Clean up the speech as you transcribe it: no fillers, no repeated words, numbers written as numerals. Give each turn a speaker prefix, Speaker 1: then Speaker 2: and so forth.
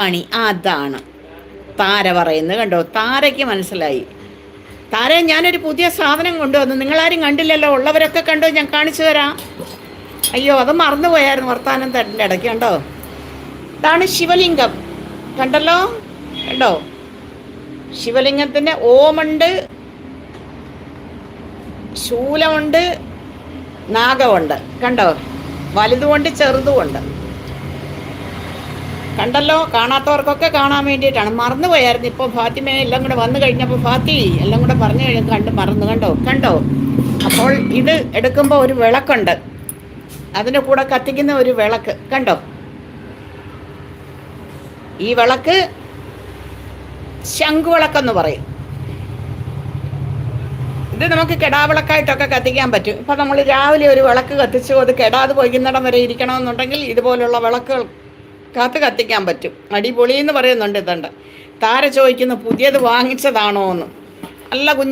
Speaker 1: പണി അതാണ് താര പറയുന്നത്. കണ്ടോ, താരയ്ക്ക് മനസ്സിലായി. താര, ഞാനൊരു പുതിയ സാധനം കൊണ്ടുവന്നു, നിങ്ങളാരും കണ്ടില്ലല്ലോ. ഉള്ളവരൊക്കെ കണ്ടോ, ഞാൻ കാണിച്ചു തരാം. അയ്യോ, അത് മറന്നുപോയായിരുന്നു വർത്താനം തട്ടിൻ്റെ ഇടയ്ക്ക്. കണ്ടോ, ഇതാണ് ശിവലിംഗം. കണ്ടല്ലോ, കണ്ടോ, ശിവലിംഗത്തിന് ഓമുണ്ട്, ശൂലമുണ്ട്, നാഗമുണ്ട്. കണ്ടോ, വലുതുമുണ്ട് ചെറുതുമുണ്ട്. കണ്ടല്ലോ, കാണാത്തവർക്കൊക്കെ കാണാൻ വേണ്ടിയിട്ടാണ്. മറന്നുപോയായിരുന്നു. ഇപ്പോൾ ഫാത്തിമ എല്ലാം കൂടെ വന്നു കഴിഞ്ഞപ്പോൾ ഫാത്തി എല്ലാം കൂടെ പറഞ്ഞു കണ്ട് മറന്നു. കണ്ടോ കണ്ടോ. അപ്പോൾ ഇത് എടുക്കുമ്പോൾ ഒരു വിളക്കുണ്ട്, അതിൻ്റെ കൂടെ കത്തിക്കുന്ന ഒരു വിളക്ക്. കണ്ടോ, ഈ വിളക്ക് ശംഖുവിളക്കെന്ന് പറയും. ഇത് നമുക്ക് കെടാവിളക്കായിട്ടൊക്കെ കത്തിക്കാൻ പറ്റും. ഇപ്പം നമ്മൾ രാവിലെ ഒരു വിളക്ക് കത്തിച്ചു, അത് കെടാതെ പൊയ്യുന്നിടം വരെ ഇരിക്കണമെന്നുണ്ടെങ്കിൽ ഇതുപോലുള്ള വിളക്കുകൾ കത്തിക്കാൻ പറ്റും. അടിപൊളി എന്ന് പറയുന്നുണ്ട്. ഇതുണ്ട്. താര ചോദിക്കുന്നു പുതിയത് വാങ്ങിച്ചതാണോ എന്ന്. അല്ല കുഞ്ഞെ,